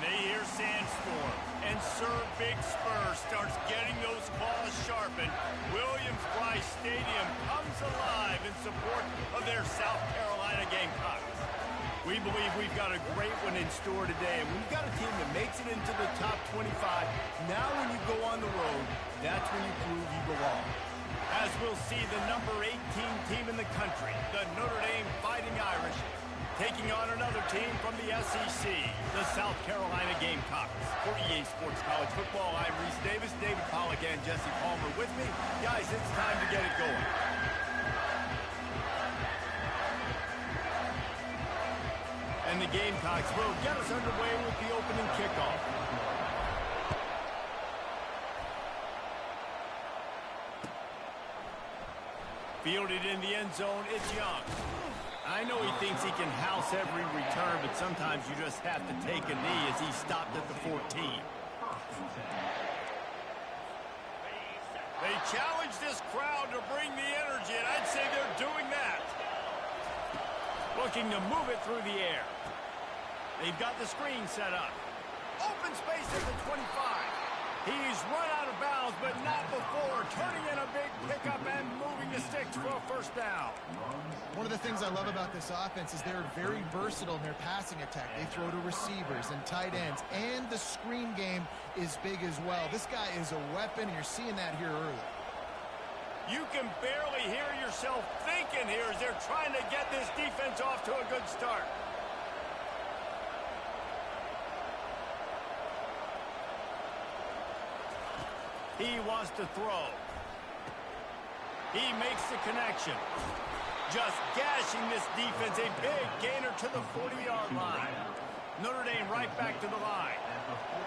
They hear Sandstorm, and Sir Big Spur starts getting those claws sharpened. Williams-Brice Stadium comes alive in support of their South Carolina Gamecocks. We believe we've got a great one in store today, and we've got a team that makes it into the top 25. Now when you go on the road, that's when you prove you belong. As we'll see the number 18 team in the country, the Notre Dame Fighting Irish, taking on another team from the SEC, the South Carolina Gamecocks. For EA Sports College Football, I'm Reese Davis, David Pollack, and Jesse Palmer with me. Guys, it's time to get it going. And the Gamecocks will get us underway with the opening kickoff. Fielded in the end zone, it's Young. I know he thinks he can house every return, but sometimes you just have to take a knee as he stopped at the 14. They challenge this crowd to bring the energy, and I'd say they're doing that. Looking to move it through the air. They've got the screen set up. Open space at the 25. He's run out of bounds, but not before. Turning in a big pickup and moving the sticks for a first down. One of the things I love about this offense is they're very versatile in their passing attack. They throw to receivers and tight ends, and the screen game is big as well. This guy is a weapon, and you're seeing that here early. You can barely hear yourself thinking here as they're trying to get this defense off to a good start. He wants to throw. He makes the connection. Just gashing this defense. A big gainer to the 40-yard line. Notre Dame right back to the line.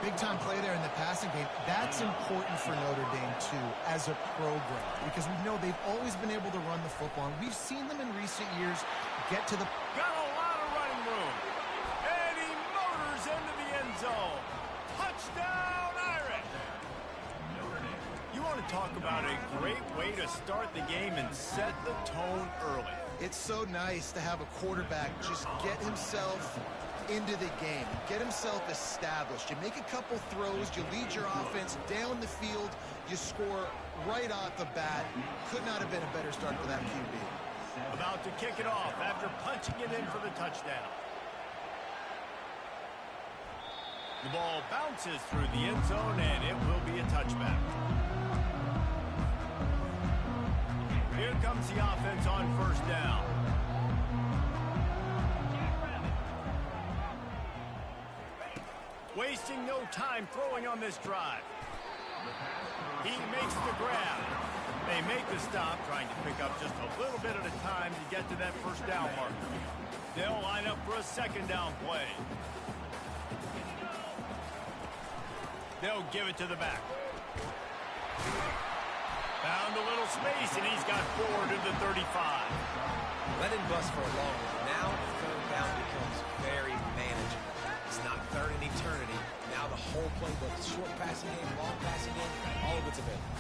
Big-time play there in the passing game. That's important for Notre Dame, too, as a program, because we know they've always been able to run the football, and we've seen them in recent years get to the... Got a lot of running room. And he motors into the end zone. Touchdown, Irish! You want to talk about a great way to start the game and set the tone early. It's so nice to have a quarterback just get himself into the game, get himself established. You make a couple throws, you lead your offense down the field, you score right off the bat. Could not have been a better start for that QB. About to kick it off after punching it in for the touchdown. The ball bounces through the end zone, and it will be a touchback. Here comes the offense on first down. Wasting no time throwing on this drive. He makes the grab. They make the stop, trying to pick up just a little bit at a time to get to that first down marker. They'll line up for a second down play. They'll give it to the back. Found a little space, and he's got 4 to the 35. Let him bust for a long one. Now third down becomes very manageable. It's not third in eternity. Now the whole playbook, short passing game, long passing game, all of it's available.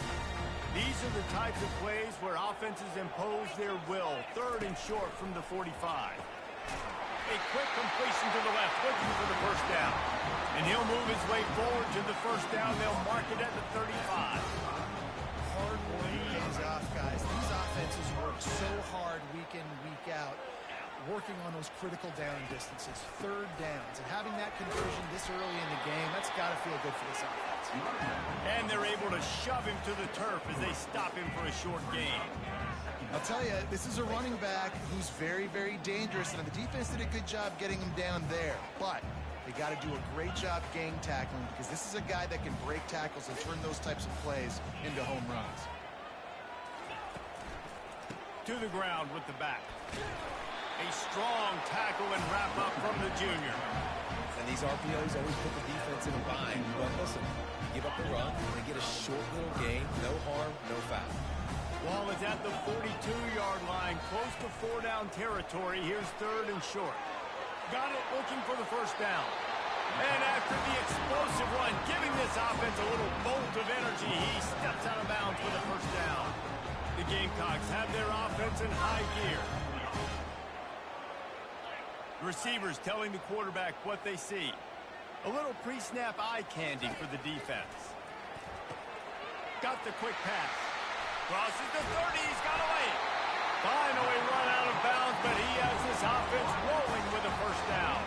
These are the types of plays where offenses impose their will. Third and short from the 45. A quick completion to the left, looking for the first down. And he'll move his way forward to the first down. They'll mark it at the 35. Hard work pays off, guys. These offenses work so hard week in, week out, working on those critical down distances, third downs, and having that conversion this early in the game, that's got to feel good for this offense. And they're able to shove him to the turf as they stop him for a short gain. I'll tell you, this is a running back who's very, very dangerous, and the defense did a good job getting him down there, but they got to do a great job gang tackling, because this is a guy that can break tackles and turn those types of plays into home runs. To the ground with the back. A strong tackle and wrap up from the junior. And these RPOs always put the defense in a bind. But listen, give up the run and get a short little gain. No harm, no foul. Ball is at the 42-yard line, close to 4-down territory. Here's third and short. Got it, looking for the first down. And after the explosive run, giving this offense a little bolt of energy, he steps out of bounds for the first down. The Gamecocks have their offense in high gear. Receivers telling the quarterback what they see. A little pre-snap eye candy for the defense. Got the quick pass. Crosses the 30. He's got away. Finally run out of bounds, but he has this offense rolling with a first down.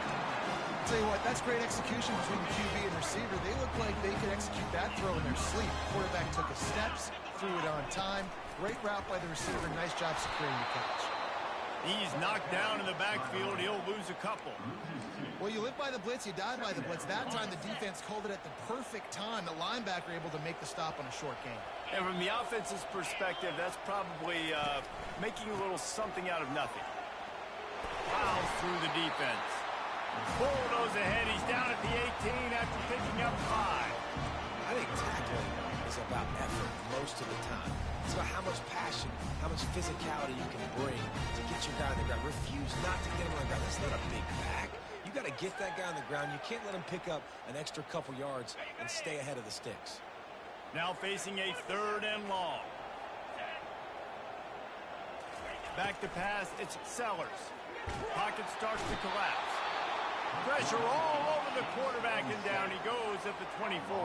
Tell you what, that's great execution between the QB and receiver. They look like they could execute that throw in their sleep. Quarterback took his steps, threw it on time. Great route by the receiver. Nice job securing the catch. He's knocked down in the backfield. He'll lose a couple. Well, you live by the blitz, you die by the blitz. That time the defense called it at the perfect time. The linebacker able to make the stop on a short gain. And from the offense's perspective, that's probably making a little something out of nothing. Plows through the defense. Bulldoze ahead. He's down at the 18 after picking up 5. I think tackling is about effort most of the time. It's about how much passion, how much physicality you can bring to get your guy on the ground. Refuse not to get him on the ground. That's not a big back. You got to get that guy on the ground. You can't let him pick up an extra couple yards and stay ahead of the sticks. Now facing a 3rd and long. Back to pass. It's Sellers. Pocket starts to collapse. Pressure all over the quarterback, and down he goes at the 24.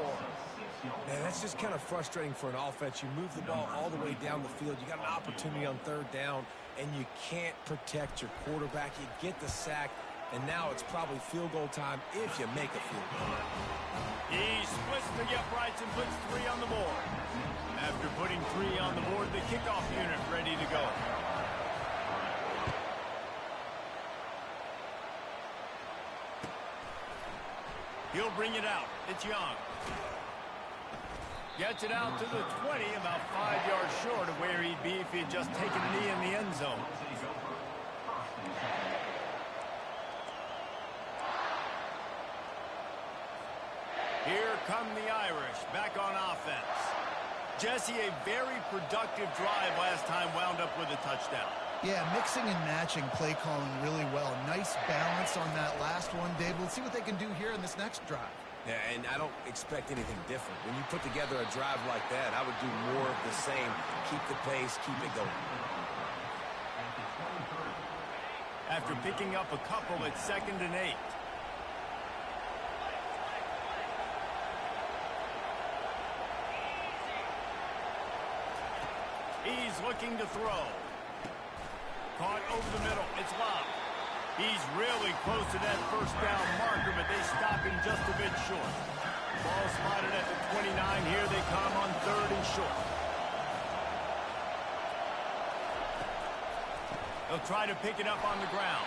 Man, that's just kind of frustrating for an offense. You move the ball all the way down the field. You got an opportunity on 3rd down, and you can't protect your quarterback. You get the sack, and now it's probably field goal time if you make a field goal. He splits the uprights and puts 3 on the board. After putting 3 on the board, the kickoff unit ready to go. He'll bring it out. It's Young. Gets it out to the 20, about 5 yards short of where he'd be if he had just taken a knee in the end zone. Here come the Irish, back on offense. Jesse, a very productive drive last time, wound up with a touchdown. Yeah, mixing and matching play calling really well. Nice balance on that last one, Dave. Let's see what they can do here in this next drive. Yeah, and I don't expect anything different. When you put together a drive like that, I would do more of the same. Keep the pace, keep it going. After picking up a couple, it's 2nd and 8. He's looking to throw. Caught over the middle. It's Love. He's really close to that first down marker, but they stop him just a bit short. Ball spotted at the 29. Here they come on 3rd and short. They'll try to pick it up on the ground.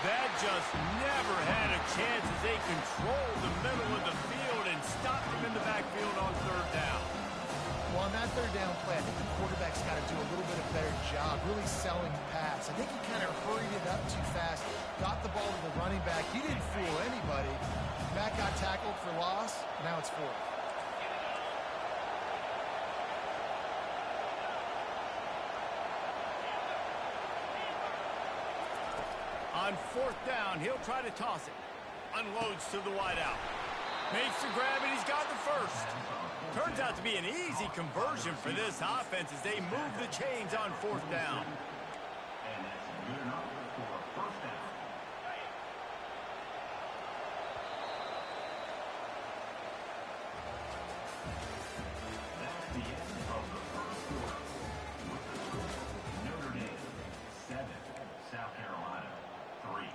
That just never had a chance as they controlled the middle of the field and stopped him in the backfield on 3rd down. Well, on that 3rd down play, I think the quarterback's got to do a little bit of better job really selling the pass. I think he kind of hurried it up too fast, got the ball to the running back. He didn't fool anybody. Matt got tackled for loss. Now it's 4th. On 4th down, he'll try to toss it. Unloads to the wideout. Makes the grab, and he's got the first. Turns out to be an easy conversion for this offense as they move the chains on 4th down. And that's good enough for a 1st down. That's the end of the 1st quarter. With the score, Notre Dame 7, South Carolina 3.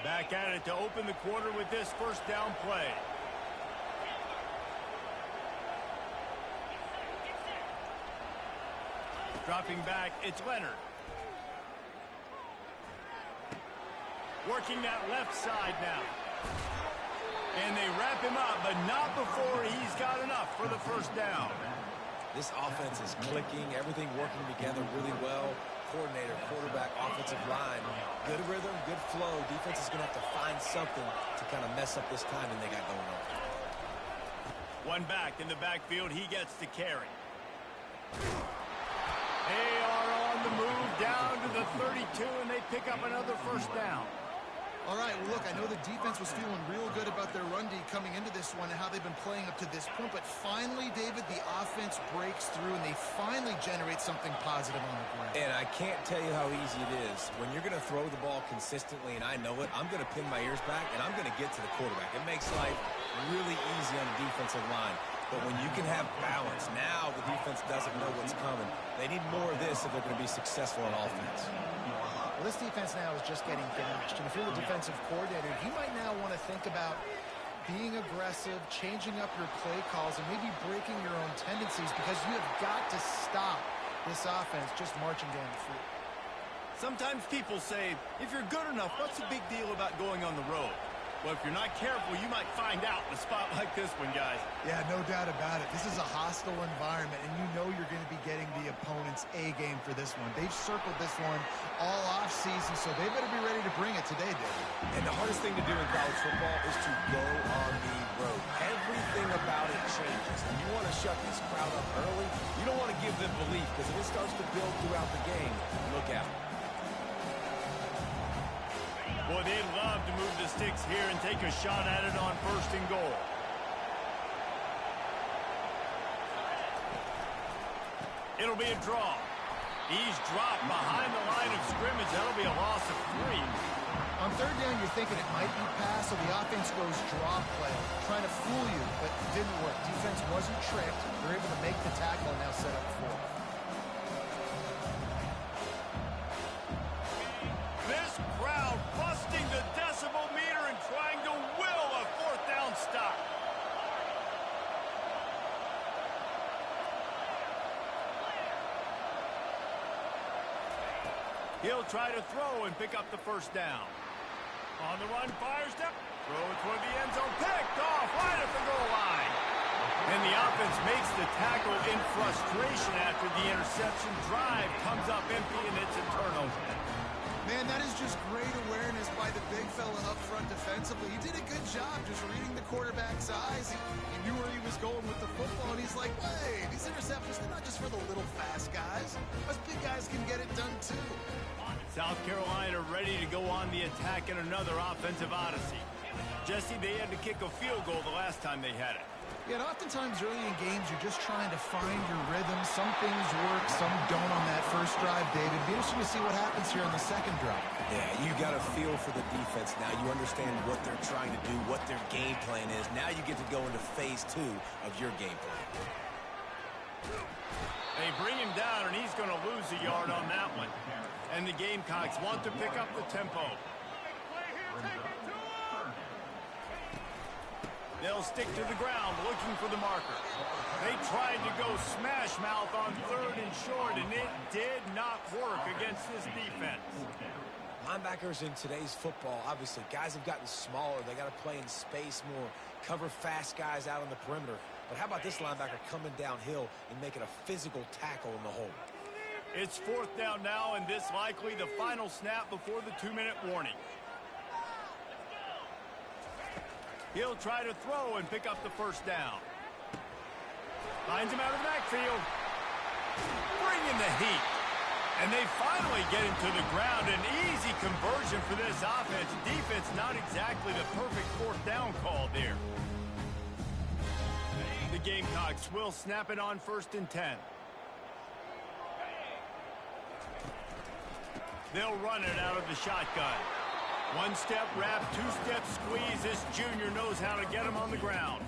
Back at it to open the quarter with this 1st down play. Dropping back, it's Leonard. Working that left side now. And they wrap him up, but not before he's got enough for the 1st down. This offense is clicking, everything working together really well. Coordinator, quarterback, offensive line. Good rhythm, good flow. Defense is going to have to find something to kind of mess up this timing they got going on. One back in the backfield, he gets to carry. They are on the move down to the 32, and they pick up another 1st down. All right, well, look, I know the defense was feeling real good about their run D coming into this one and how they've been playing up to this point, but finally, David, the offense breaks through and they finally generate something positive on the ground. And I can't tell you how easy it is. When you're going to throw the ball consistently, and I know it, I'm going to pin my ears back, and I'm going to get to the quarterback. It makes life really easy on the defensive line. But when you can have balance, now the defense doesn't know what's coming. They need more of this if they're going to be successful on offense. Well, this defense now is just getting gashed. And if you're the defensive coordinator, you might now want to think about being aggressive, changing up your play calls, and maybe breaking your own tendencies because you have got to stop this offense just marching down the field. Sometimes people say, if you're good enough, what's the big deal about going on the road? Well, if you're not careful, you might find out in a spot like this one, guys. Yeah, no doubt about it. This is a hostile environment, and you know you're going to be getting the opponent's A game for this one. They've circled this one all offseason, so they better be ready to bring it today, David. And the hardest thing to do in college football is to go on the road. Everything about it changes. And you want to shut this crowd up early. You don't want to give them belief, because if it starts to build throughout the game, look out. Boy, they'd love to move the sticks here and take a shot at it on 1st and goal. It'll be a draw. He's dropped behind the line of scrimmage. That'll be a loss of 3. On 3rd down, you're thinking it might be pass, so the offense goes draw play, trying to fool you, but it didn't work. Defense wasn't tricked. They're able to make the tackle and now set up 4. This crowd busting the decibel meter and trying to will a 4th down stop. He'll try to throw and pick up the 1st down. On the run, fires down. Throw it toward the end zone. Picked off right at the goal line. And the offense makes the tackle in frustration after the interception. Drive comes up empty, and it's a turnover. Man, that is just great awareness by the big fella up front defensively. He did a good job just reading the quarterback's eyes. He knew where he was going with the football, and he's like, hey, these interceptions, they're not just for the little fast guys. Us big guys can get it done, too. South Carolina ready to go on the attack in another offensive odyssey. Jesse, they had to kick a field goal the last time they had it. Yeah, and oftentimes early in games, you're just trying to find your rhythm. Some things work, some don't on that first drive, David. Be interesting to see what happens here on the second drive. Yeah, you got a feel for the defense now. You understand what they're trying to do, what their game plan is. Now you get to go into phase 2 of your game plan. They bring him down, and he's going to lose a yard on that one. And the Gamecocks want to pick up the tempo. They'll stick to the ground looking for the marker. They tried to go smash mouth on 3rd and short, and it did not work against this defense. Linebackers in today's football, obviously, guys have gotten smaller. They got to play in space more, cover fast guys out on the perimeter. But how about this linebacker coming downhill and making a physical tackle in the hole? It's 4th down now, and this likely the final snap before the 2-minute warning. He'll try to throw and pick up the 1st down. Finds him out of the backfield. Bringing the heat. And they finally get him to the ground. An easy conversion for this offense. Defense not exactly the perfect 4th down call there. The Gamecocks will snap it on 1st and 10. They'll run it out of the shotgun. 1-step wrap, 2-step squeeze. This junior knows how to get him on the ground.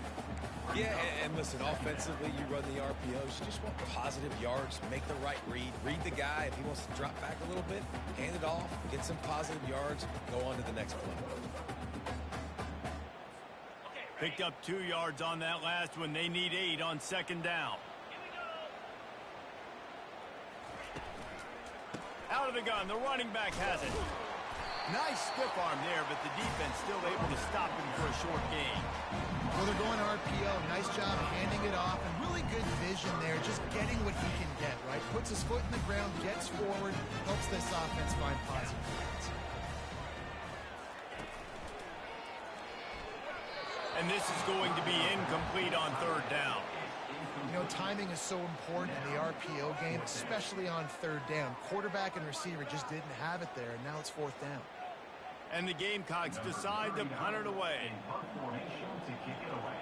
Yeah, and listen, offensively, you run the RPOs. You just want positive yards, make the right read. Read the guy. If he wants to drop back a little bit, hand it off, get some positive yards, go on to the next play. Picked up 2 yards on that last one. They need 8 on 2nd down. Out of the gun, the running back has it. Nice stiff arm there, but the defense still able to stop him for a short gain. Well, they're going RPO. Nice job handing it off, and really good vision there, just getting what he can get, right? Puts his foot in the ground, gets forward, helps this offense find positive points. And this is going to be incomplete on 3rd down. You know, timing is so important in the RPO game, especially on 3rd down. Quarterback and receiver just didn't have it there, and now it's 4th down. And the Gamecocks decide to punt it away. In punt formation to kick it away.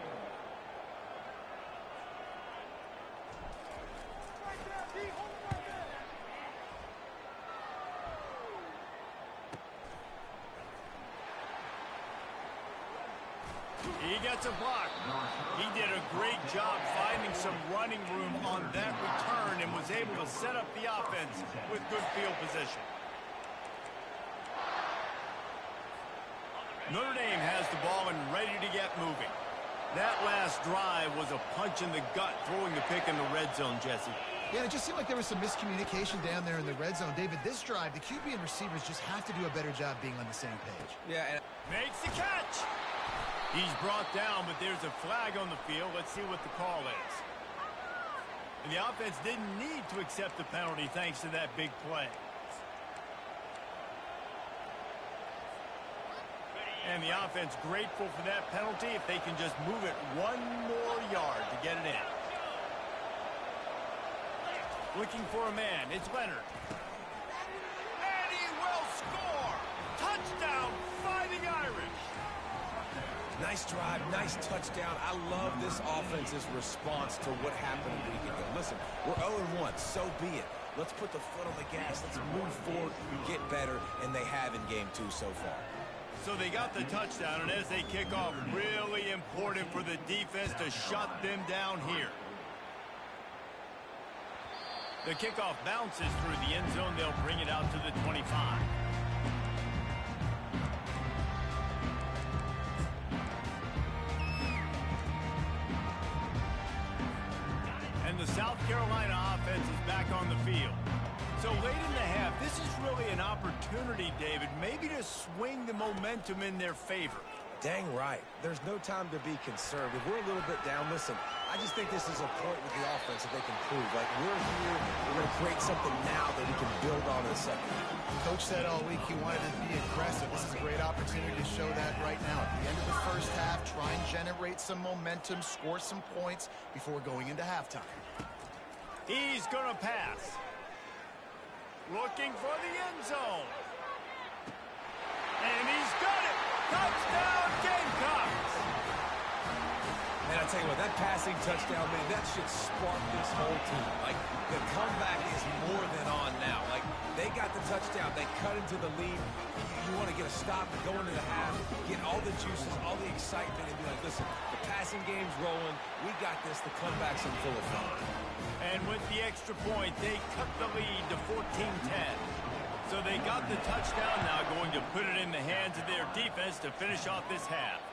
He gets a block. He did a great job finding some running room on that return and was able to set up the offense with good field position. Notre Dame has the ball and ready to get moving. That last drive was a punch in the gut, throwing the pick in the red zone, Jesse. Yeah, it just seemed like there was some miscommunication down there in the red zone. David, this drive, the QB and receivers just have to do a better job being on the same page. Yeah, and Makes the catch. He's brought down, but there's a flag on the field. Let's see what the call is. And the offense didn't need to accept the penalty thanks to that big play. And the offense grateful for that penalty if they can just move it one more yard to get it in. Looking for a man. It's Leonard. And he will score! Touchdown, Fighting Irish! nice drive, nice touchdown. I love this offense's response to what happened a week ago. Listen, we're 0-1, so be it. Let's put the foot on the gas. Let's move forward, get better, and they have in game 2 so far. So they got the touchdown, and as they kick off, really important for the defense to shut them down here. The kickoff bounces through the end zone. They'll bring it out to the 25. And the South Carolina offense is back on the field. So late in the half, this is really an opportunity, David, maybe to swing the momentum in their favor. Dang right. There's no time to be conservative. We're a little bit down. Listen, I just think this is a point with the offense that they can prove. Like, we're here, we're going to create something now that we can build on in a second. Coach said all week he wanted to be aggressive. This is a great opportunity to show that right now. At the end of the first half, try and generate some momentum, score some points before going into halftime. He's going to pass. Looking for the end zone. And he's got it. Touchdown, Gamecocks. Man, I tell you what, that passing touchdown, man, that should spark this whole team. Like, the comeback is more than on now. Like, they got the touchdown. They cut into the lead. You want to get a stop, go into the half, get all the juices, all the excitement, and be like, listen, the passing game's rolling. We got this. The comeback's in full effect. And with the extra point, they cut the lead to 14-10. So they got the touchdown, now going to put it in the hands of their defense to finish off this half.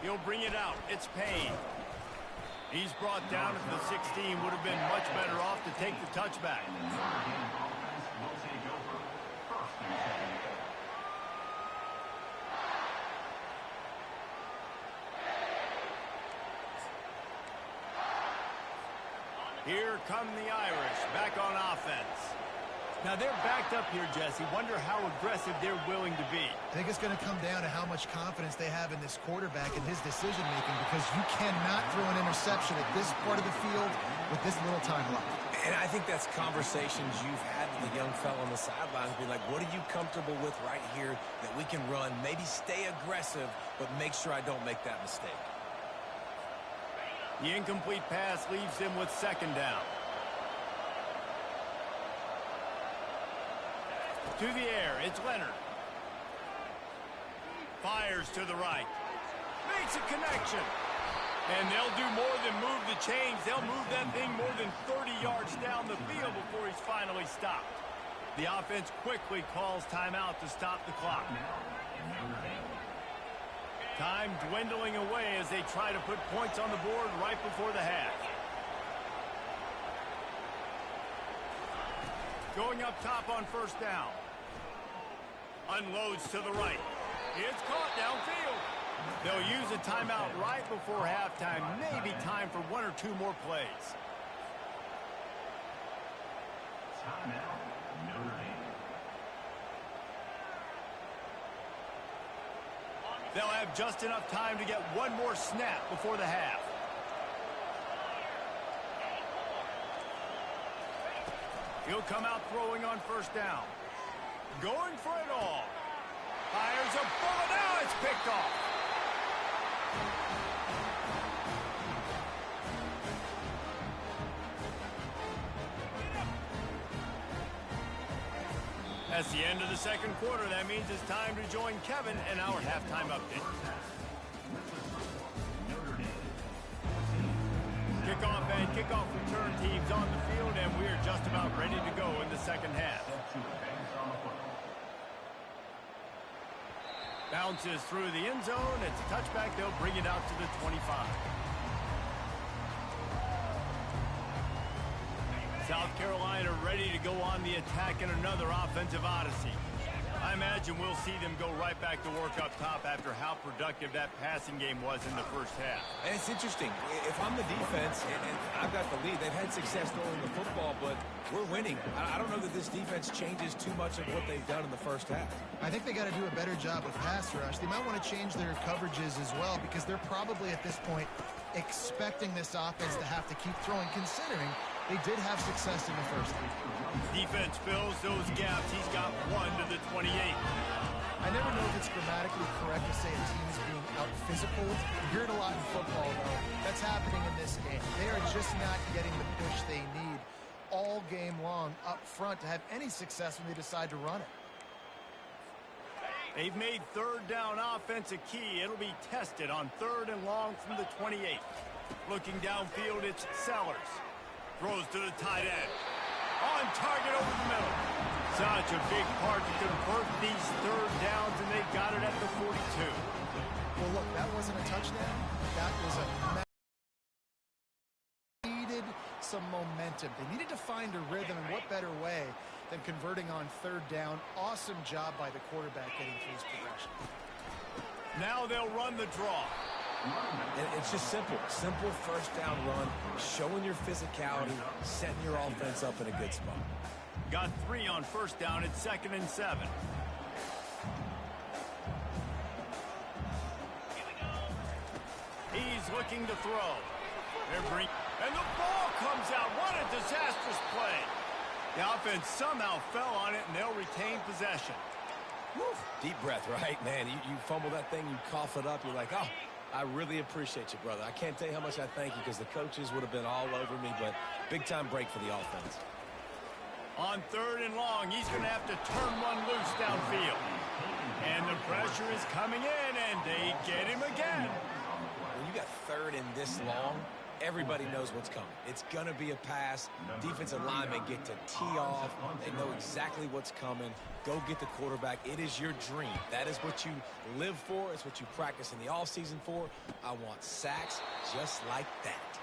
He'll bring it out. It's Payne. He's brought down at the 16. Would have been much better off to take the touchback. Here come the Irish, back on offense. Now they're backed up here, Jesse. Wonder how aggressive they're willing to be. I think it's going to come down to how much confidence they have in this quarterback and his decision-making, because you cannot throw an interception at this part of the field with this little time left. And I think that's conversations you've had with the young fella on the sidelines. Be like, what are you comfortable with right here that we can run? Maybe stay aggressive, but make sure I don't make that mistake. The incomplete pass leaves them with second down. To the air, it's Leonard. Fires to the right. Makes a connection. And they'll do more than move the chains. They'll move that thing more than 30 yards down the field before he's finally stopped. The offense quickly calls timeout to stop the clock. Time dwindling away as they try to put points on the board right before the half. Going up top on first down. Unloads to the right. It's caught downfield. They'll use a timeout right before halftime. Maybe time for one or two more plays. Timeout, Notre Dame. They'll have just enough time to get one more snap before the half. He'll come out throwing on first down. Going for it all. Fires a bullet. Now it's picked off. That's the end of the second quarter. That means it's time to join Kevin in our halftime update. Kickoff and kickoff return teams on the field, and we're just about ready to go in the second half. Bounces through the end zone. It's a touchback. They'll bring it out to the 25. South Carolina ready to go on the attack in another offensive odyssey. I imagine we'll see them go right back to work up top after how productive that passing game was in the first half. And it's interesting. If I'm the defense and I've got the lead, they've had success throwing the football, but we're winning. I don't know that this defense changes too much of what they've done in the first half. I think they got to do a better job with pass rush. They might want to change their coverages as well because they're probably at this point expecting this offense to have to keep throwing, considering they did have success in the first half. Defense fills those gaps. He's got one to the 28. I never know if it's grammatically correct to say a team is being out-physical. You hear it a lot in football, though. That's happening in this game. They are just not getting the push they need all game long up front to have any success when they decide to run it. They've made third down offense a key. It'll be tested on 3rd and long from the 28. Looking downfield, it's Sellers. Throws to the tight end. On target over the middle. Such a big part to convert these third downs, and they got it at the 42. Well, look, that wasn't a touchdown. That was a needed some momentum. They needed to find a rhythm, and what better way than converting on 3rd down. Awesome job by the quarterback getting through his progression. Now they'll run the draw. And it's just simple. Simple first down run, showing your physicality, setting your offense up in a good spot. Got 3 on first down. It's 2nd and 7. He's looking to throw. And the ball comes out. What a disastrous play. The offense somehow fell on it, and they'll retain possession. Woo. Deep breath, right? Man, you fumble that thing, you cough it up, you're like, oh, I really appreciate you, brother. I can't tell you how much I thank you because the coaches would have been all over me, but big-time break for the offense. On 3rd and long, he's going to have to turn one loose downfield. And the pressure is coming in, and they get him again. When you got 3rd and this long, everybody knows what's coming. It's going to be a pass. Defensive linemen get to tee off. They know exactly what's coming. Go get the quarterback. It is your dream. That is what you live for. It's what you practice in the offseason for. I want sacks just like that.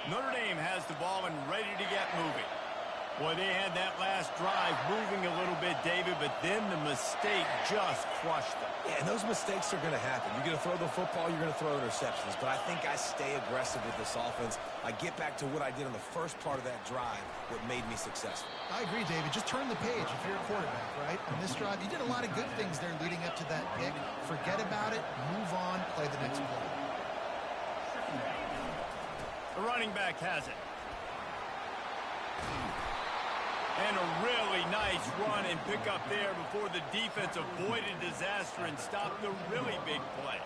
Notre Dame has the ball and ready to get moving. Boy, they had that last drive moving a little bit, David, but then the mistake just crushed them. Yeah, and those mistakes are going to happen. You're going to throw the football, you're going to throw interceptions. But I think I stay aggressive with this offense. I get back to what I did on the first part of that drive, what made me successful. I agree, David. Just turn the page if you're a quarterback, right? On this drive, you did a lot of good things there leading up to that pick. Forget about it, move on, play the next play. The running back has it. And a really nice run and pick up there before the defense avoided disaster and stopped the really big play.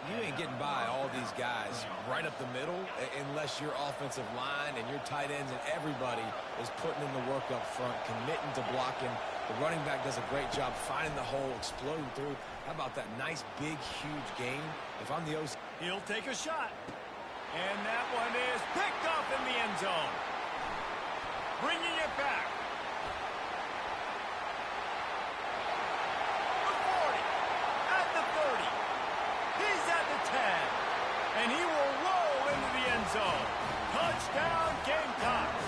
You ain't getting by all these guys right up the middle unless your offensive line and your tight ends and everybody is putting in the work up front, committing to blocking. The running back does a great job finding the hole, exploding through. How about that nice, big, huge gain? If I'm the OC, he'll take a shot. And that one is picked up in the end zone. Bringing it back. The 40. At the 30. He's at the 10. And he will roll into the end zone. Touchdown, Gamecocks.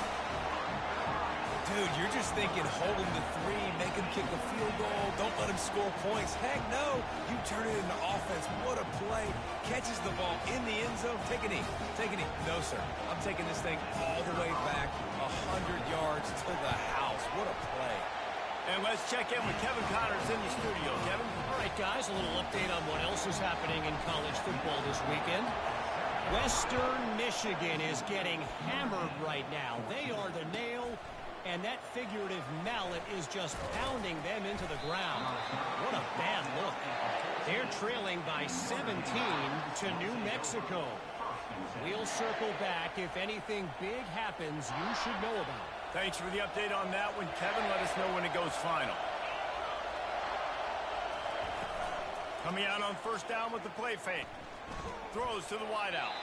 Dude, you're just thinking hold him to 3, make him kick a field goal, don't let him score points. Heck no, you turn it into offense. What a play. Catches the ball in the end zone. Take a knee. Take a knee. No, sir. I'm taking this thing all the way back 100 yards to the house. What a play. And let's check in with Kevin Connors in the studio. Kevin? All right, guys, a little update on what else is happening in college football this weekend. Western Michigan is getting hammered right now. They are the nail, and that figurative mallet is just pounding them into the ground. What a bad look. They're trailing by 17 to New Mexico. We'll circle back. If anything big happens, you should know about it. Thanks for the update on that one, Kevin. Let us know when it goes final. Coming out on first down with the play fake. Throws to the wideout.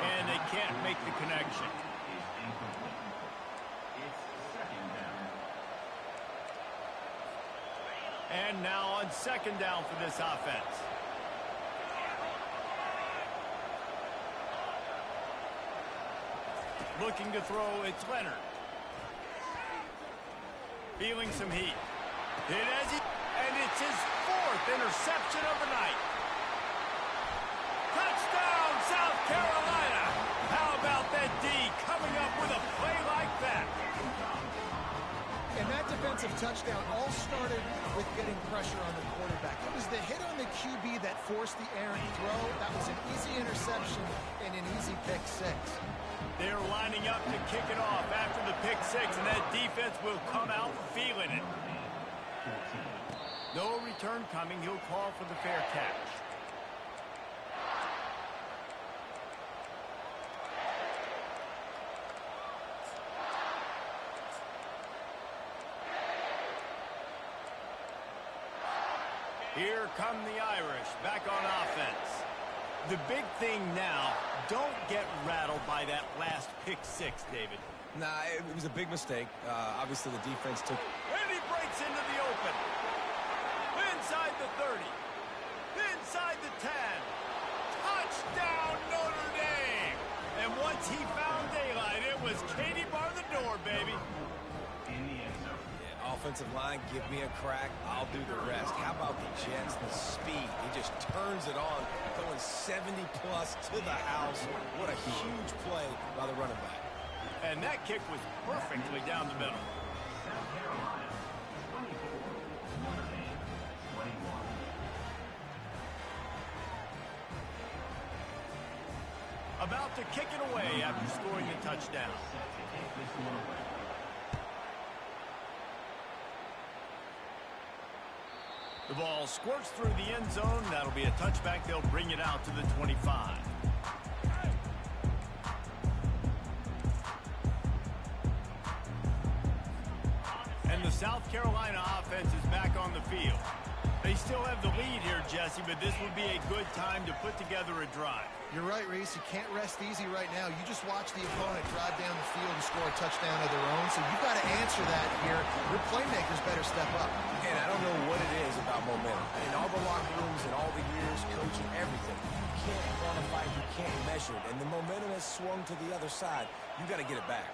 And they can't make the connection. And now on second down for this offense. Looking to throw, it's Leonard. Feeling some heat. And it's his fourth interception of the night. Touchdown, South Carolina. How about that D coming up with a play like that? And that defensive touchdown all started with getting pressure on the quarterback. It was the hit on the QB that forced the errant throw. That was an easy interception and an easy pick six. They're lining up to kick it off after the pick six, and that defense will come out feeling it. No return coming. He'll call for the fair catch. Here come the Irish back on offense. The big thing now, don't get rattled by that last pick six, David. Nah, it was a big mistake. Obviously, the defense took... And he breaks into the open. Inside the 30. Inside the 10. Touchdown, Notre Dame. And once he found daylight, it was Katie bar the door, baby. Yeah, offensive line, give me a crack. I'll do the rest. How about the Jets, the speed? He just turns it on, going 70-plus to the house. What a huge play by the running back. And that kick was perfectly down the middle. South Carolina, 24. Notre Dame, 21. About to kick it away after scoring a touchdown. Set to take this one away. The ball squirts through the end zone. That'll be a touchback. They'll bring it out to the 25. And the South Carolina offense is back on the field. They still have the lead here, Jesse, but this would be a good time to put together a drive. You're right, Reese. You can't rest easy right now. You just watch the opponent drive down the field and score a touchdown of their own. So you've got to answer that here. Your playmakers better step up. And I don't know what it is about momentum. In all the locker rooms and all the years, coaching, everything, you can't quantify, you can't measure it. And the momentum has swung to the other side. You got to get it back.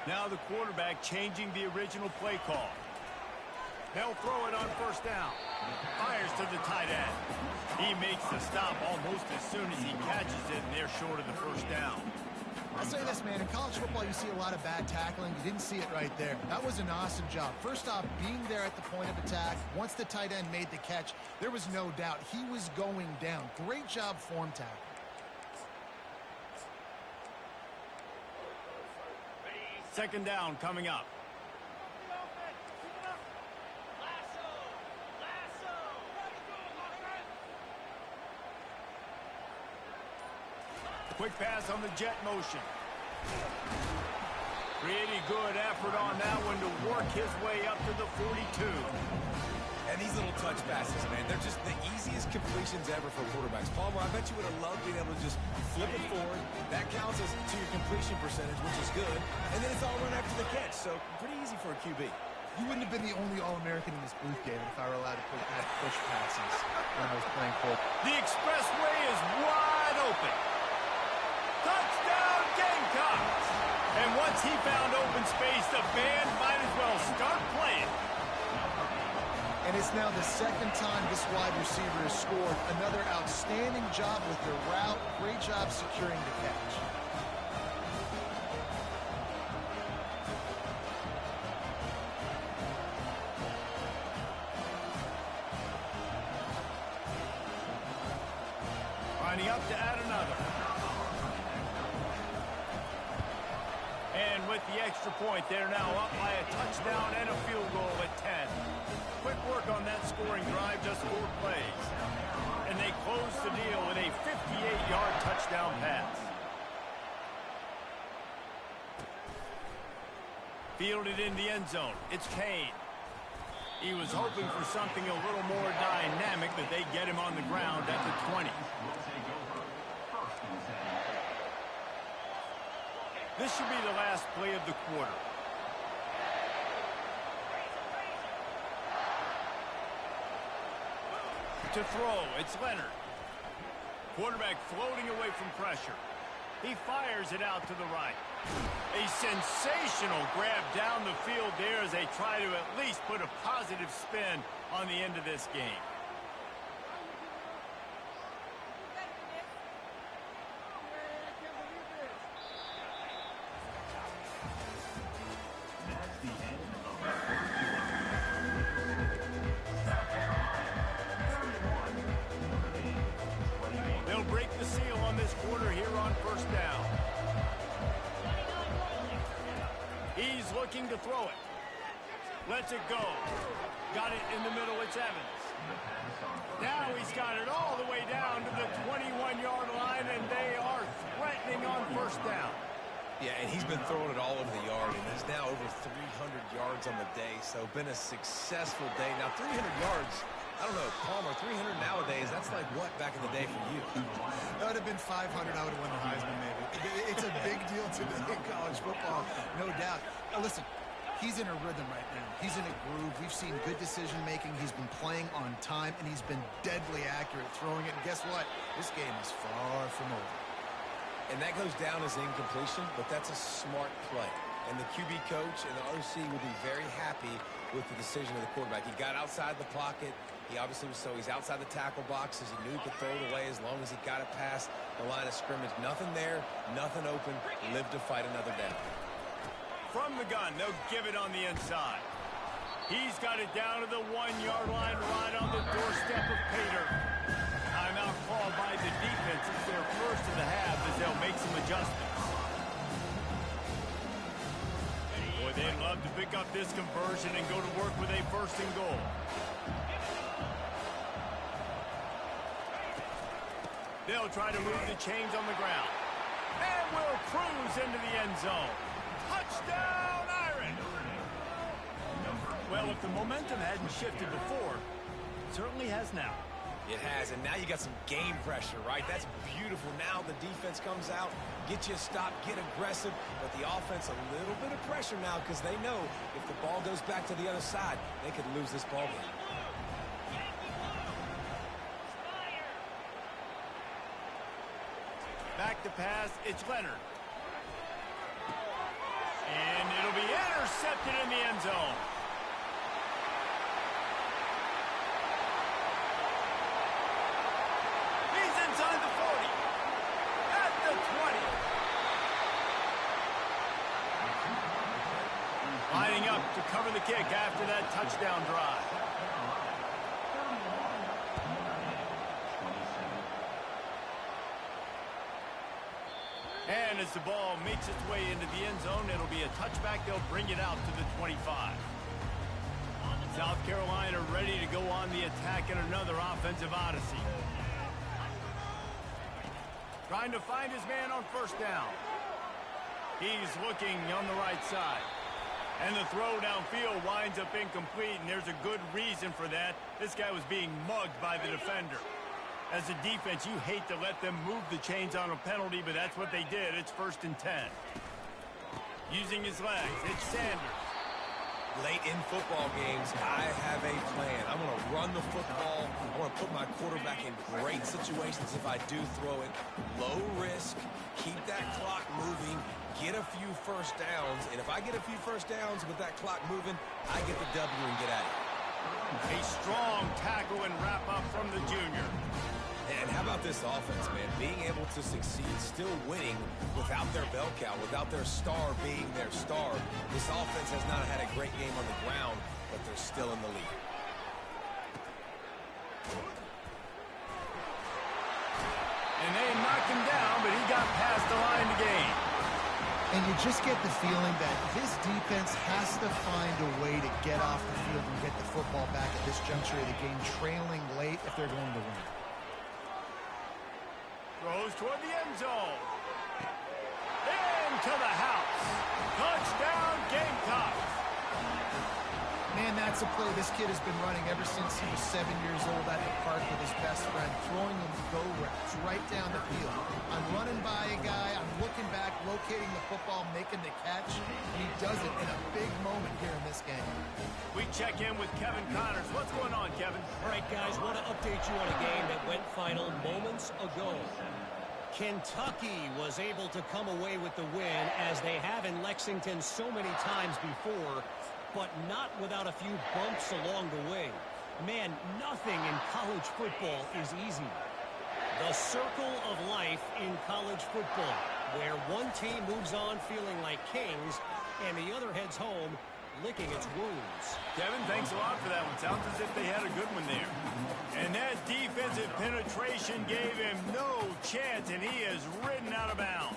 Now the quarterback changing the original play call. They'll throw it on first down. Fires to the tight end. He makes the stop almost as soon as he catches it, and they're short of the first down. I'll say this, man. In college football, you see a lot of bad tackling. You didn't see it right there. That was an awesome job. First off, being there at the point of attack. Once the tight end made the catch, there was no doubt he was going down. Great job form tackle. Second down coming up. Quick pass on the jet motion. Pretty good effort on that one to work his way up to the 42. And these little touch passes, man, they're just the easiest completions ever for quarterbacks. Palmer, I bet you would have loved being able to just flip it forward. That counts as to your completion percentage, which is good. And then it's all run after the catch, so pretty easy for a QB. You wouldn't have been the only All-American in this booth, David, if I were allowed to have push passes when I was playing football. The expressway is wide open. Touchdown, Gamecocks! And once he found open space, the band might as well start playing. And it's now the second time this wide receiver has scored. Another outstanding job with the route. Great job securing the catch. with the extra point. They're now up by a touchdown and a field goal at 10. Quick work on that scoring drive, just 4 plays. And they close the deal with a 58-yard touchdown pass. Fielded in the end zone. It's Kane. He was hoping for something a little more dynamic, but they get him on the ground at the 20. This should be the last play of the quarter. To throw, it's Leonard. Quarterback floating away from pressure. He fires it out to the right. A sensational grab down the field there as they try to at least put a positive spin on the end of this game. They'll break the seal on this quarter here on first down. He's looking to throw it. Lets it go. Got it in the middle. It's Evans. Now he's got it all the way down to the 21-yard line, and they are threatening on first down. Yeah, and he's been throwing it all over the yard, and he's now over 300 yards on the day, so been a successful day. Now, 300 yards, I don't know, Palmer, 300 nowadays, that's like what back in the day for you? That would have been 500. I would have won the Heisman, maybe. It's a big deal today in college football, no doubt. Now, listen, he's in a rhythm right now. He's in a groove. We've seen good decision-making. He's been playing on time, and he's been deadly accurate throwing it. And guess what? This game is far from over. And that goes down as incompletion, but that's a smart play. And the QB coach and the OC will be very happy with the decision of the quarterback. He got outside the pocket. He obviously was he's outside the tackle boxes. He knew he could throw it away as long as he got it past the line of scrimmage. Nothing there, nothing open. Live to fight another down. From the gun, they'll give it on the inside. He's got it down to the 1-yard line, right on the doorstep of Pater. Timeout called by the defense. It's their first of the half as they'll make some adjustments. Boy, they'd love to pick up this conversion and go to work with a first and goal. They'll try to move the chains on the ground. And will cruise into the end zone. Touchdown, Iron! Well, if the momentum hadn't shifted before, it certainly has now. It has, and now you got some game pressure, right? That's beautiful. Now the defense comes out, get you a stop, get aggressive, but the offense a little bit of pressure now because they know if the ball goes back to the other side, they could lose this ball game. Back to pass, it's Leonard. And it'll be intercepted in the end zone. He's inside the 40. At the 20. Lining up to cover the kick after that touchdown drive. And as the ball makes its way into the end zone, it'll be a touchback. They'll bring it out to the 25. South Carolina ready to go on the attack in another offensive odyssey. Trying to find his man on first down. He's looking on the right side. And the throw downfield winds up incomplete, and there's a good reason for that. This guy was being mugged by the defender. As a defense, you hate to let them move the chains on a penalty, but that's what they did. It's 1st and 10. Using his legs, it's Sanders. Late in football games, I have a plan. I'm going to run the football. I want to put my quarterback in great situations if I do throw it. Low risk, keep that clock moving, get a few first downs. And if I get a few first downs with that clock moving, I get the W and get at it. A strong tackle and wrap up from the junior. And how about this offense, man? Being able to succeed, still winning without their bell cow, without their star being their star. This offense has not had a great game on the ground, but they're still in the lead. And they knocked him down, but he got past the line to gain. And you just get the feeling that this defense has to find a way to get off the field and get the football back at this juncture of the game, trailing late if they're going to win. Throws toward the end zone. Into the house. Touchdown, Gamecocks. Man, that's a play this kid has been running ever since he was 7 years old at the park with his best friend, throwing him go routes right down the field. I'm running by a guy, I'm looking back, locating the football, making the catch, and he does it in a big moment here in this game. We check in with Kevin Connors. What's going on, Kevin? All right, guys, want to update you on a game that went final moments ago. Kentucky was able to come away with the win, as they have in Lexington so many times before, but not without a few bumps along the way. Man, nothing in college football is easy. The circle of life in college football, where one team moves on feeling like kings and the other heads home licking its wounds. Kevin, thanks a lot for that one. Sounds as if they had a good one there. And that defensive penetration gave him no chance, and he is ridden out of bounds.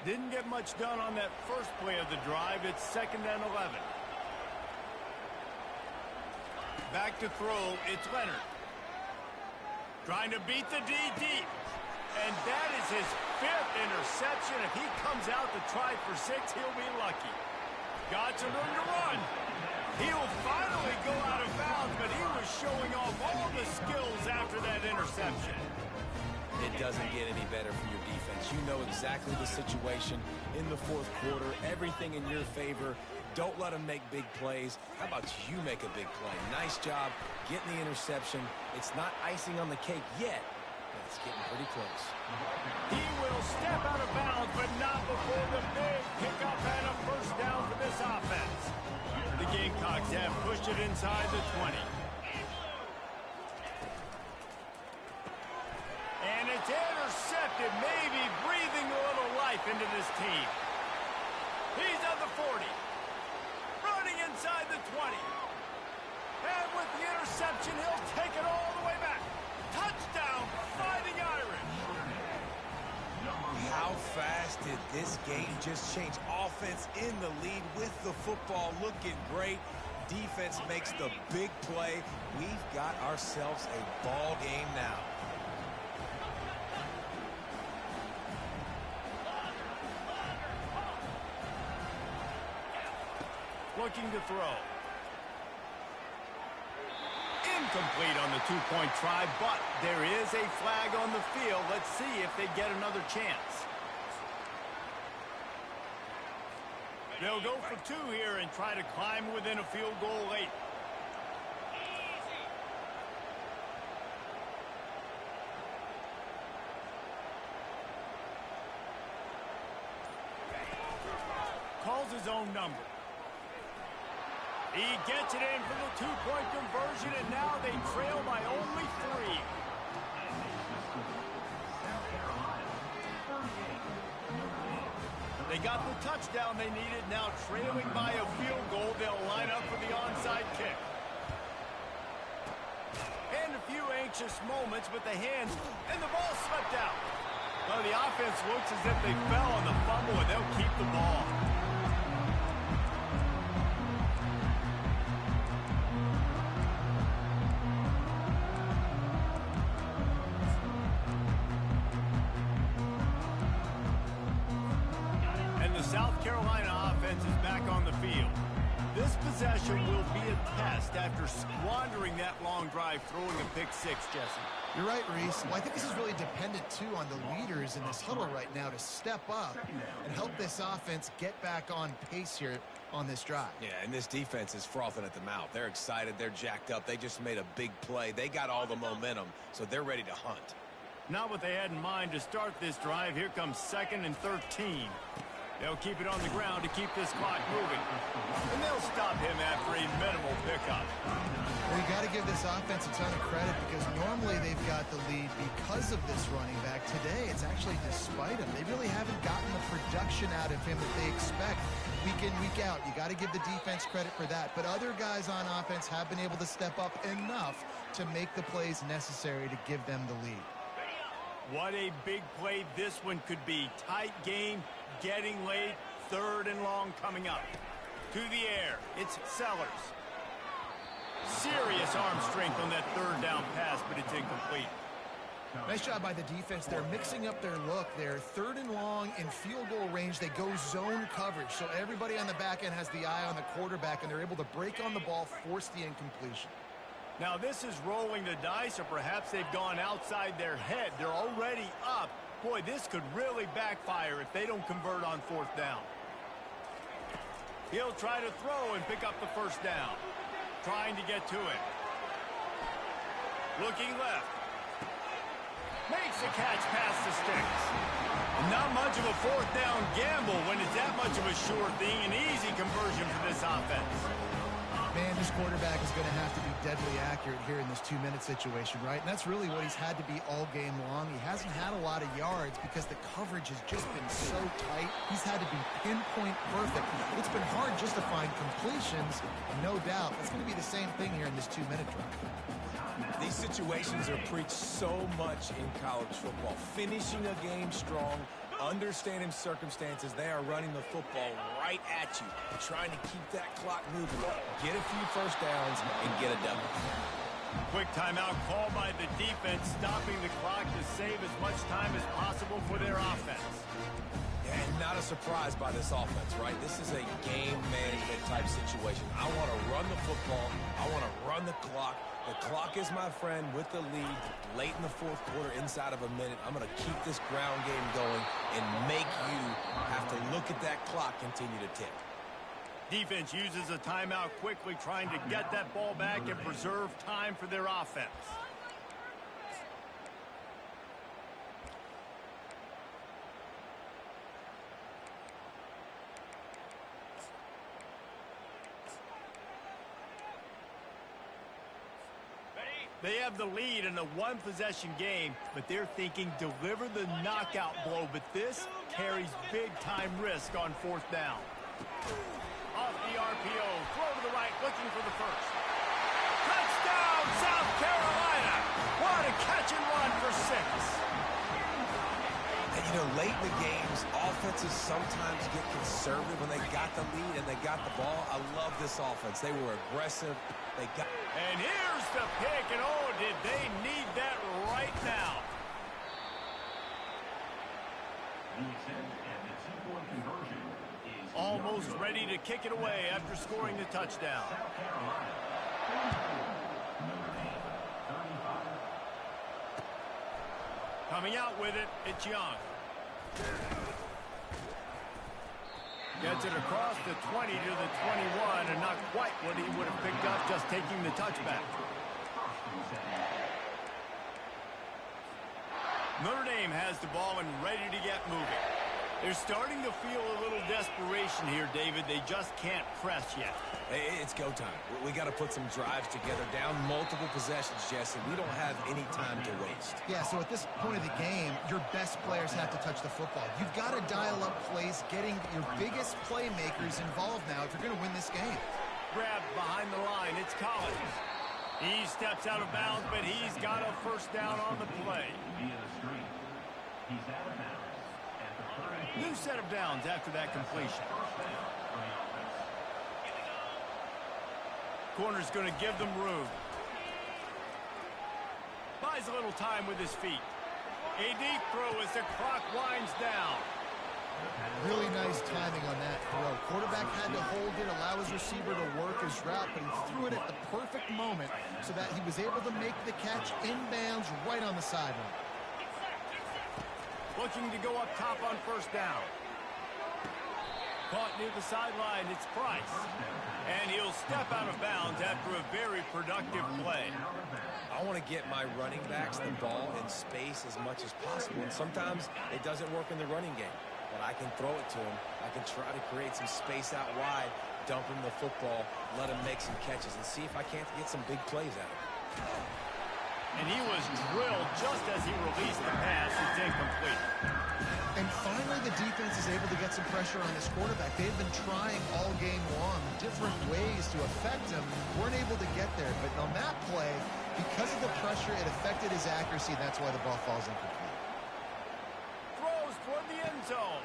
Didn't get much done on that first play of the drive. It's 2nd and 11. Back to throw, it's Leonard. Trying to beat the D deep. And that is his 5th interception. If he comes out to try for 6, he'll be lucky. Got some room to run. He'll finally go out of bounds, but he was showing off all the skills after that interception. It doesn't get any better for your defense. You know exactly the situation in the 4th quarter. Everything in your favor. Don't let them make big plays. How about you make a big play? Nice job getting the interception. It's not icing on the cake yet, but it's getting pretty close. He will step out of bounds, but not before the big pickup and a first down for this offense. The Gamecocks have pushed it inside the 20. And it's intercepted, maybe breathing a little life into this team. He's on the 40. Running inside the 20. And with the interception, he'll take it all the way back. Touchdown, Fighting Irish. How fast did this game just change? Offense in the lead with the football, looking great. Defense makes the big play. We've got ourselves a ball game now. Looking to throw. Incomplete on the 2-point try, but there is a flag on the field. Let's see if they get another chance. They'll go for 2 here and try to climb within a field goal late. Calls his own number. He gets it in for the 2-point conversion, and now they trail by only 3. They got the touchdown they needed. Now trailing by a field goal, they'll line up for the onside kick. And a few anxious moments with the hands, and the ball slipped out. Well, the offense looks as if they fell on the fumble, and they'll keep the ball. South Carolina offense is back on the field. This possession will be a test after squandering that long drive, throwing a pick 6, Jesse. You're right, Reese. Well, I think this is really dependent, too, on the leaders in this huddle right now to step up and help this offense get back on pace here on this drive. Yeah, and this defense is frothing at the mouth. They're excited. They're jacked up. They just made a big play. They got all the momentum, so they're ready to hunt. Not what they had in mind to start this drive. Here comes 2nd and 13. They'll keep it on the ground to keep this clock moving. And they'll stop him after a minimal pickup. Well, you got to give this offense a ton of credit because normally they've got the lead because of this running back. Today, it's actually despite him. They really haven't gotten the production out of him that they expect week in, week out. You got to give the defense credit for that. But other guys on offense have been able to step up enough to make the plays necessary to give them the lead. What a big play this one could be. Tight game, getting late, 3rd and long coming up. To the air, it's Sellers. Serious arm strength on that 3rd down pass, but it's incomplete. Nice job by the defense. They're mixing up their look. They're 3rd and long in field goal range. They go zone coverage. So everybody on the back end has the eye on the quarterback, and they're able to break on the ball, force the incompletion. Now this is rolling the dice, or perhaps they've gone outside their head. They're already up. Boy, this could really backfire if they don't convert on 4th down. He'll try to throw and pick up the 1st down. Trying to get to it. Looking left. Makes a catch past the sticks. Not much of a 4th down gamble when it's that much of a sure thing. An easy conversion for this offense. Man, this quarterback is going to have to be deadly accurate here in this 2-minute situation, right? And that's really what he's had to be all game long. He hasn't had a lot of yards because the coverage has just been so tight. He's had to be pinpoint perfect. It's been hard just to find completions, no doubt. That's going to be the same thing here in this 2-minute drive. These situations are preached so much in college football. Finishing a game strong, understanding circumstances. They are running the football right at you, trying to keep that clock moving, get a few 1st downs, and get a W. Quick timeout call by the defense, stopping the clock to save as much time as possible for their offense. Yeah, and not a surprise by this offense, right? This is a game management type situation. I want to run the football. I want to run the clock. The clock is my friend with the lead late in the 4th quarter, inside of a minute. I'm going to keep this ground game going and make you have to look at that clock continue to tick. Defense uses a timeout quickly, trying to get that ball back and preserve time for their offense. They have the lead in a 1-possession game, but they're thinking deliver the knockout blow. But this carries big-time risk on 4th down. Off the RPO, throw to the right, looking for the 1st. Touchdown, South Carolina! What a catch and run for 6. And, you know, late in the games, offenses sometimes get conservative when they got the lead and they got the ball. I love this offense. They were aggressive. They got... And here's the pick, and oh, did they need that right now. The attempt at the 2-point conversion is Almost ready to kick it away after scoring the touchdown. South Carolina. Notre Dame, 35. Coming out with it, it's Young. Gets it across the 20 to the 21, and not quite what he would have picked up just taking the touchback. Notre Dame has the ball and ready to get moving. They're starting to feel a little desperation here, David. They just can't press yet. Hey, it's go time. We got to put some drives together, down multiple possessions, Jesse. We don't have any time to waste. Yeah, so at this point of the game, your best players have to touch the football. You've got to dial up plays, getting your biggest playmakers involved now if you're going to win this game. Grabbed behind the line, it's Collins. He steps out of bounds, but he's got a 1st down on the play. Via the screen. He's out of bounds. New set of downs after that completion. Corner's going to give them room. Buys a little time with his feet. A deep throw as the clock winds down. Really nice timing on that throw. Quarterback had to hold it, allow his receiver to work his route, but he threw it at the perfect moment so that he was able to make the catch inbounds right on the sideline. Looking to go up top on 1st down. Caught near the sideline, it's Price. And he'll step out of bounds after a very productive play. I want to get my running backs the ball in space as much as possible. And sometimes it doesn't work in the running game. But I can throw it to him. I can try to create some space out wide, dump him the football, let him make some catches, and see if I can't get some big plays out of him. And he was drilled just as he released the pass. It's incomplete. And finally, the defense is able to get some pressure on this quarterback. They've been trying all game long different ways to affect him. Weren't able to get there. But on that play, because of the pressure, it affected his accuracy. That's why the ball falls incomplete. zone.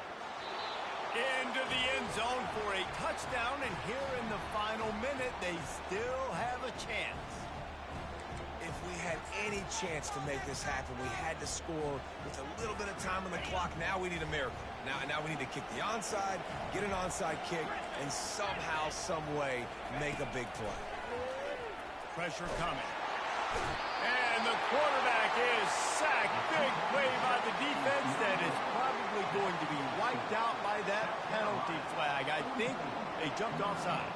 Into the end zone for a touchdown, and here in the final minute, they still have a chance. If we had any chance to make this happen, we had to score with a little bit of time on the clock. Now we need a miracle. Now we need to kick the onside, get an onside kick, and somehow, some way, make a big play. Pressure coming. And the quarterback is sacked. Big play by the defense that is probably going to be wiped out by that penalty flag. I think they jumped offside.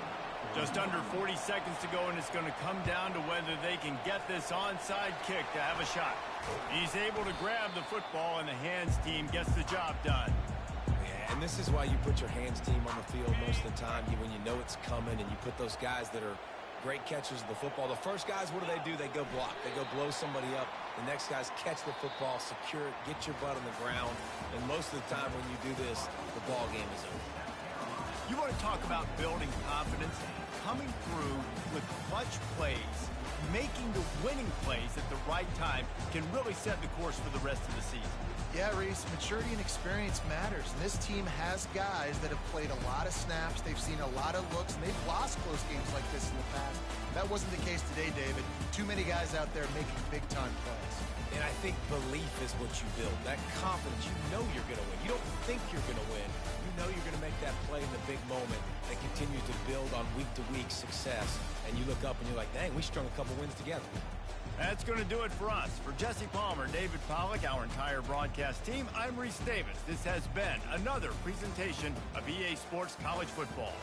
Just under 40 seconds to go, and it's going to come down to whether they can get this onside kick to have a shot. He's able to grab the football, and the hands team gets the job done. Yeah, and this is why you put your hands team on the field most of the time. When you know it's coming, and you put those guys that are great catchers of the football. The first guys, what do? They go block. They go blow somebody up. The next guys catch the football, secure it, get your butt on the ground. And most of the time when you do this, the ball game is over. You want to talk about building confidence? Coming through with clutch plays, making the winning plays at the right time can really set the course for the rest of the season. Yeah, Reese, maturity and experience matters. And this team has guys that have played a lot of snaps. They've seen a lot of looks, and they've lost close games like this in the past. That wasn't the case today, David. Too many guys out there making big-time plays. And I think belief is what you build. That confidence, you know you're going to win. You don't think you're going to win. You know you're going to make that play in the big moment that continues to build on week-to-week success. And you look up and you're like, dang, we strung a couple wins together. That's going to do it for us. For Jesse Palmer, David Pollack, our entire broadcast team, I'm Reese Davis. This has been another presentation of EA Sports College Football.